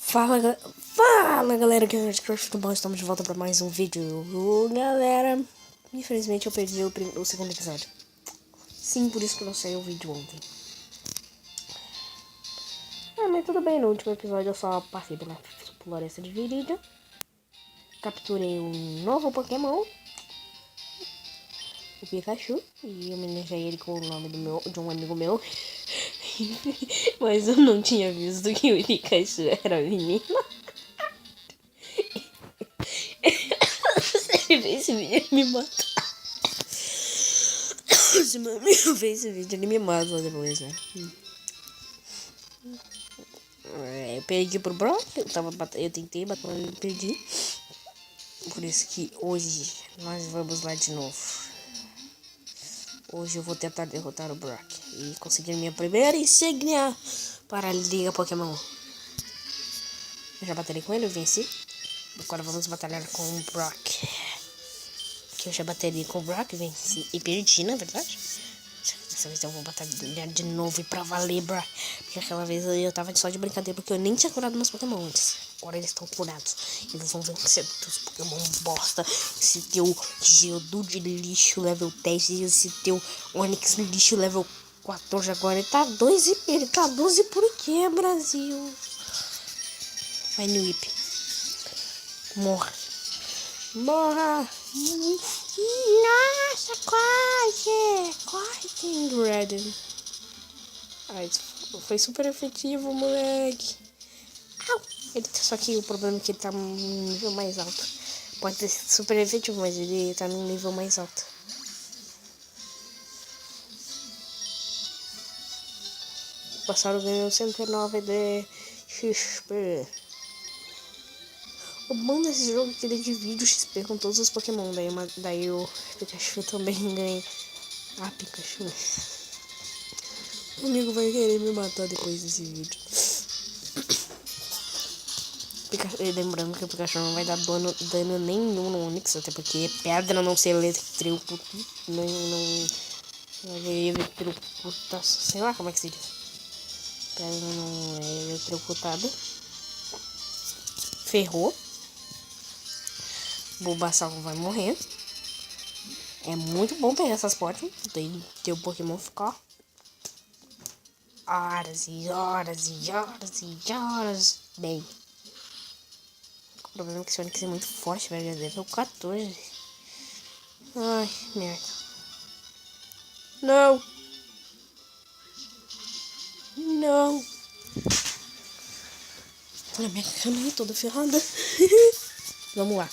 Fala galera, que é o Crush, tudo bom? Estamos de volta para mais um vídeo. Galera, infelizmente eu perdi o segundo episódio. Sim, por isso que não saiu o vídeo ontem. Mas tudo bem, no último episódio eu só passei pela floresta de Viridian. Capturei um novo Pokémon, o Pikachu, e homenageei ele com o nome de um amigo meu. Mas eu não tinha visto que o Pikachu era menino. Se ele ver esse vídeo, ele me mata. Se meu amigo ver esse vídeo, ele me mata depois, né? Eu perdi pro Brock, eu tentei bater, mas eu perdi. Por isso que hoje nós vamos lá de novo. Hoje eu vou tentar derrotar o Brock e conseguir minha primeira insígnia para a Liga Pokémon. Eu já batalhei com ele, eu venci. Agora vamos batalhar com o Brock. Que eu já batalhei com o Brock, venci e perdi, na verdade. Dessa vez eu vou batalhar de novo e pra valer, Brock. Porque aquela vez eu tava só de brincadeira, porque eu nem tinha curado meus Pokémon antes. Agora eles estão curados. Eles vão vencer os Pokémon bosta. Esse teu Geodude lixo level 10 e esse teu Onix lixo level 14 agora. Ele tá 2 e ele tá 12 por quê, Brasil? Vai no Whip. Morra. Morra. Nossa, quase, Redden. Ai, foi super efetivo, moleque. Au. Só que o problema é que ele tá num nível mais alto. Pode ter sido super efetivo, mas ele tá num nível mais alto. O passarinho ganhou 109 de XP. O bom desse jogo é que ele divide o XP com todos os Pokémon. Daí o Pikachu também ganha. Ah, Pikachu. O amigo vai querer me matar depois desse vídeo. Lembrando que o Pikachu não vai dar dano nenhum no Onix, até porque pedra não ser eletrocutada. Não é eletrocutada. Sei lá como é que se diz. Pedra não é eletrocutada. Ferrou. Bulbasaur vai morrer. É muito bom pegar essas potes. Daí teu Pokémon ficar horas e horas e horas e horas bem. O problema é que esse Onix é muito forte, velho. É level 14. Ai, merda. Não. Não. Olha, minha câmera toda ferrada. Vamos lá.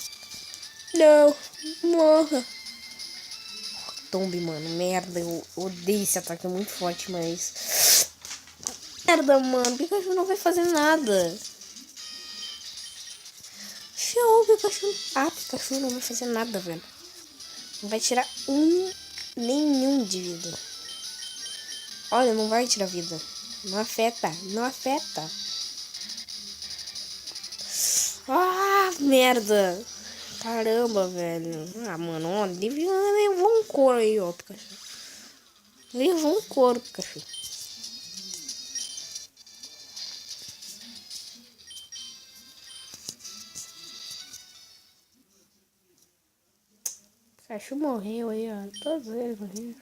Não. Morra. Tombe, mano. Merda. Eu odeio esse ataque. É muito forte, mas... Merda, mano. Pikachu não vai fazer nada. Show, Pikachu. Ah, Pikachu não vai fazer nada, velho. Não vai tirar nenhum de vida. Olha, não vai tirar vida. Não afeta. Não afeta. Ah, merda. Caramba, velho. Ah, mano, ó, levou um couro aí, ó, Pikachu. Levou um couro, Pikachu. Pikachu morreu aí, ó. Todos eles morreram.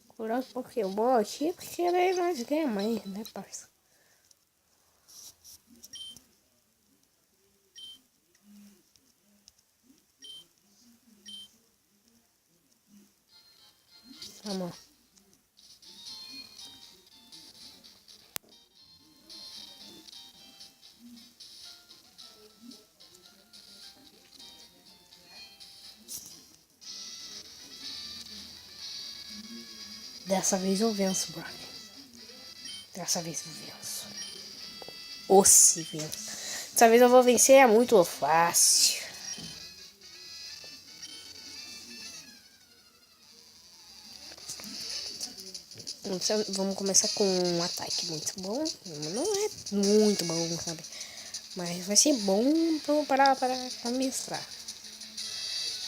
Curar os Pokémon aqui, porque daí nós ganhamos aí, né, parça? Vamos lá. Dessa vez eu venço, Brock. Dessa vez eu venço. Ou se venço. Dessa vez eu vou vencer, é muito fácil. Vamos começar com um ataque muito bom. Não é muito bom, sabe? Mas vai ser bom para mestrar.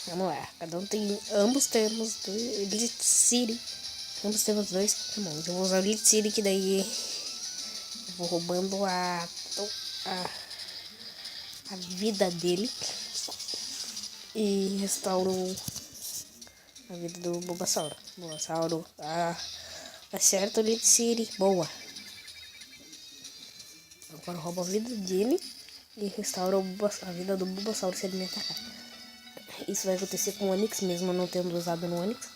Vamos lá. Cada um tem... Ambos temos Elite City. Ambos temos 2 Pokémon. Eu vou usar o Elite City, que daí... Eu vou roubando a a vida dele e restauro a vida do Bulbasauro. Bulbasauro acerta o Lead City. Boa. Agora rouba a vida dele e restaura a vida do Bulbasauro se ele me atacar. Isso vai acontecer com o Onix, mesmo não tendo usado no Onix.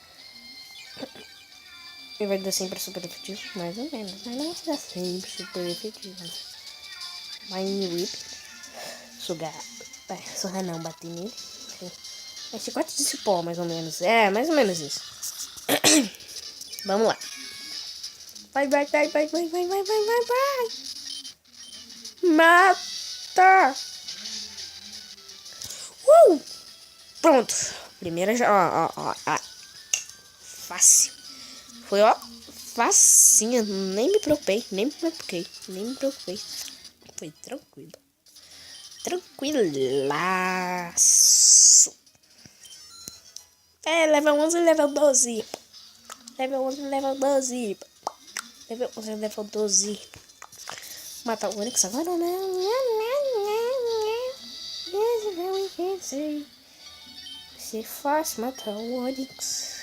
Ele vai dar sempre super efetivo, mais ou menos. Mas não vai dar sempre super efetivo, né? Mine Whip. Sugar. Sugar não, bater nele. É chicote de cipó, mais ou menos. É, mais ou menos isso. Vamos lá. Vai. Mata! Pronto. Primeira já. Ó. Fácil. Foi, ó. Facinha. Nem me preocupei. Foi tranquilo. Tranquilaço. É, level 11 e level 12. Level 11 e level 12. Level 11 e level 12. Matar o Onix agora, né? Se fácil matar o Onix.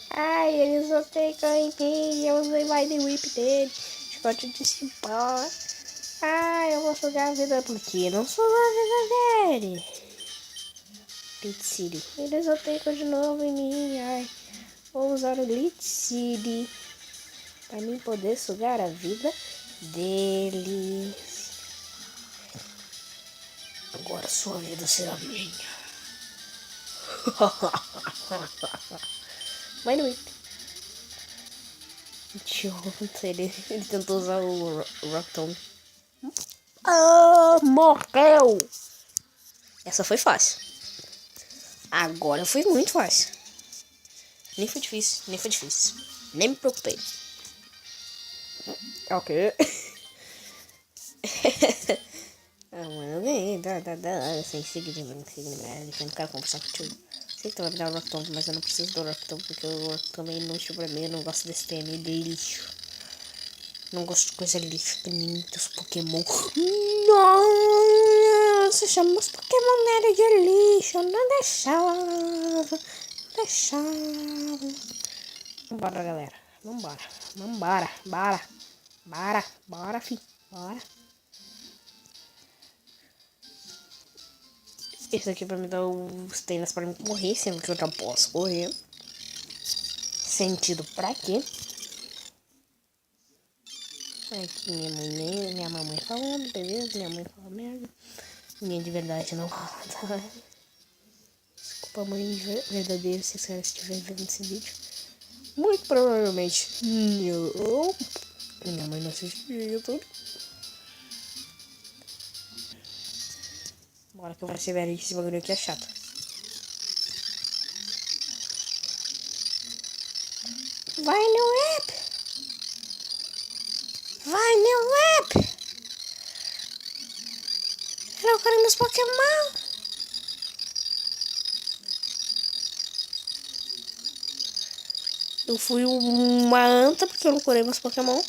Ai, eles atacam em mim. Eu usei mais de whip dele. Chicote de cipó. Ai, eu vou sugar a vida porque não sou a vida dele. Lead City. Eles atacam de novo em mim. Ai, vou usar o Lead City para mim poder sugar a vida deles. Agora sua vida será minha. Vai no Whip. Ele tentou usar o Rock Tomb. Morreu! Essa foi fácil. Agora foi muito fácil. Nem foi difícil. Nem me preocupei. Ok. Mano, eu ganhei. Dá. Sem seguir, eu não quero conversar contigo. Sei que tu vai me dar o Rock Tomb, mas eu não preciso do Rock Tomb, porque o Rock Tomb é inútil pra mim. Eu não gosto desse TN de lixo. Não gosto de coisa lixo, tem muitos Pokémon. Nossa, chama os Pokémon era de lixo. Não deixava. Vambora, galera. Bora, filho. Bora. Isso aqui pra me dar os tênis pra me correr, sendo que eu já posso correr. Sentido pra quê? Aqui minha mamãe falando, beleza? Minha mãe fala merda. Ninguém de verdade não fala, tá? Desculpa, mãe verdadeira, se você estiver vendo esse vídeo. Muito provavelmente não. Minha mãe não assiste YouTube. Bora que eu vou ser velho, esse bagulho aqui é chato. Vai no app! Eu quero meus Pokémon! Eu fui uma anta porque eu não curei meus Pokémon.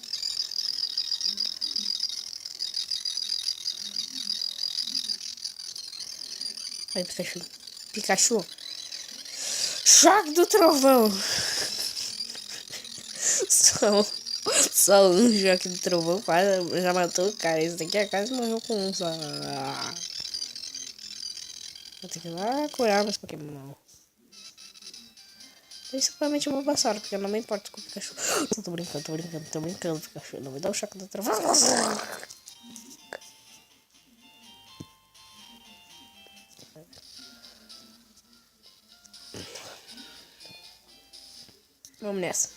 Aí, Pikachu. Choque do trovão. Só um choque do trovão quase já matou o cara. Esse daqui quase morreu com um só. Vou ter que ir lá curar meus Pokémon. Principalmente o Bulbasauro, porque eu não me importo com o Pikachu. Tô brincando, Pikachu. Não me dá o choque do trovão. Vamos nessa.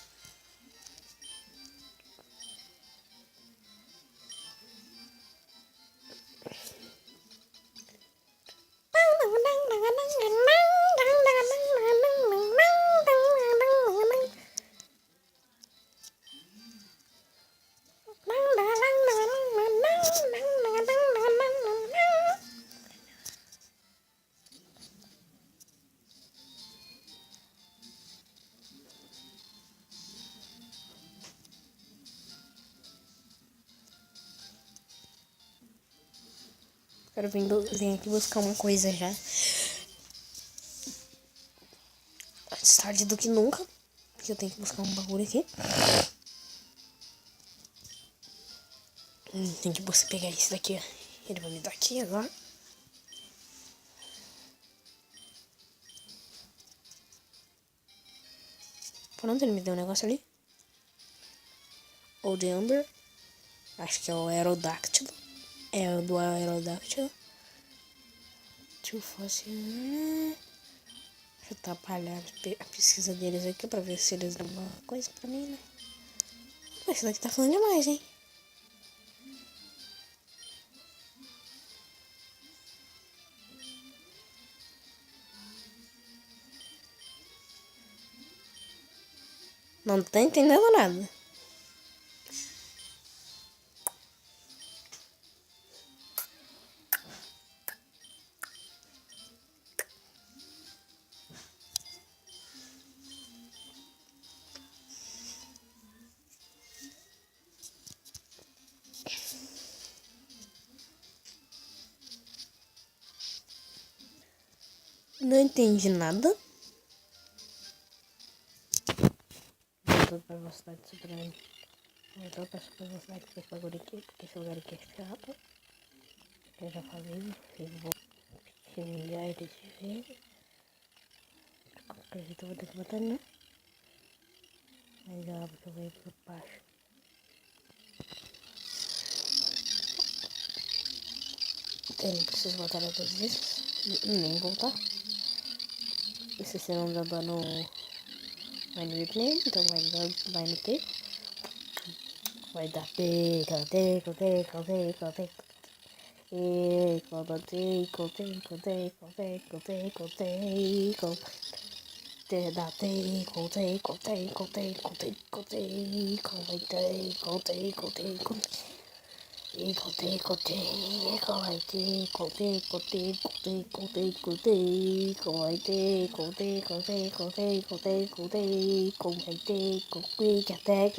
Quero vir aqui buscar uma coisa já. Mais tarde do que nunca. Porque eu tenho que buscar um bagulho aqui. Tem que pegar esse daqui, ó. Ele vai me dar aqui agora. Pronto, ele me deu um negócio ali. Old Amber. Acho que é o Aerodáctilo. É o do Aerodáctilo. Too fácil. Deixa eu atrapalhar a pesquisa deles aqui pra ver se eles dão uma coisa pra mim, né? Pô, esse daqui tá falando demais, hein? Não tá entendendo nada. Não entendi nada. Voltou pra velocidade suprema. Voltou pra super velocidade pra esse bagulho aqui, porque esse lugar aqui é chato. Eu já falei, eu vou milhares de vezes. Acredito que eu vou ter que botar, né? Mas já porque eu vou ir por baixo. Eu não preciso voltar a 2 vezes. Nem voltar. E se você não dá dano, vai no nickname, então vai no T. Vai dar teco.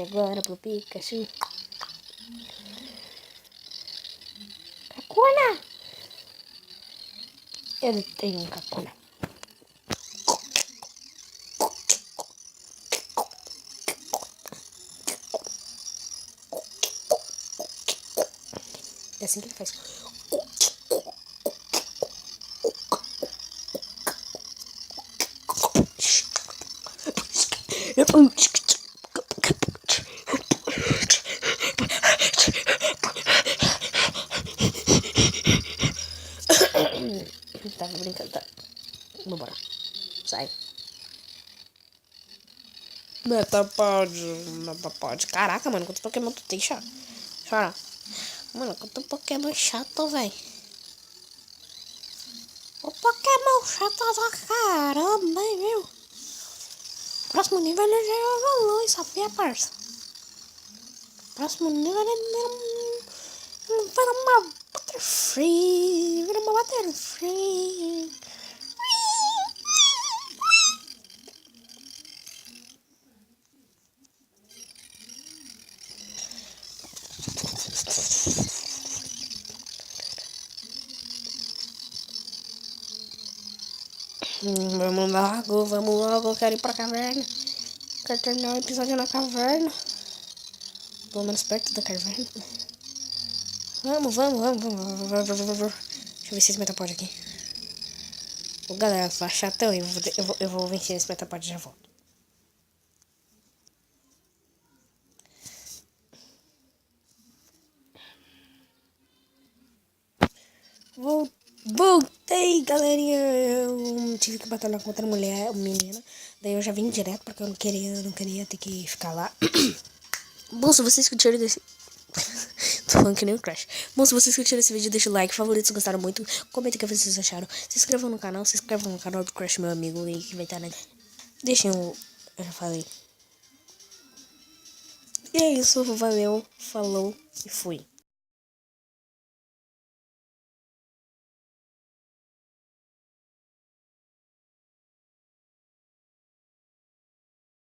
Agora pro Pikachu. Kakuna! Ele tem um Kakuna. É assim que ele faz. Tava brincando, tá? Vambora. Sai. Metapod. Caraca, mano, quanto Pokémon tu tem, chora. Chora. Mano, quanto Pokémon chato, velho. O Pokémon chato pra caramba, hein, viu? Próximo nível ele já evolui, sabia, parça? Próximo nível ele vira uma Butterfree. Vira uma Butterfree. Vamos logo, quero ir pra caverna. Quero terminar o episódio na caverna. Pelo menos perto da caverna. Vamos. Deixa eu ver se esse Metapod aqui. Ô, galera, tá chatão. Eu vou vencer esse Metapod e já volto. Voltei, galerinha. Eu tive que batalhar contra a menina. Daí eu já vim direto porque eu não queria ter que ficar lá. Bom, se vocês curtiram desse... Tô falando que nem o Crash. Bom, se vocês curtiram esse vídeo, deixa o like, favorito se gostaram muito. Comentem o que vocês acharam. Se inscrevam no canal, do Crash, meu amigo. O link vai estar na... Deixem o... Eu já falei. E é isso, valeu, falou e fui.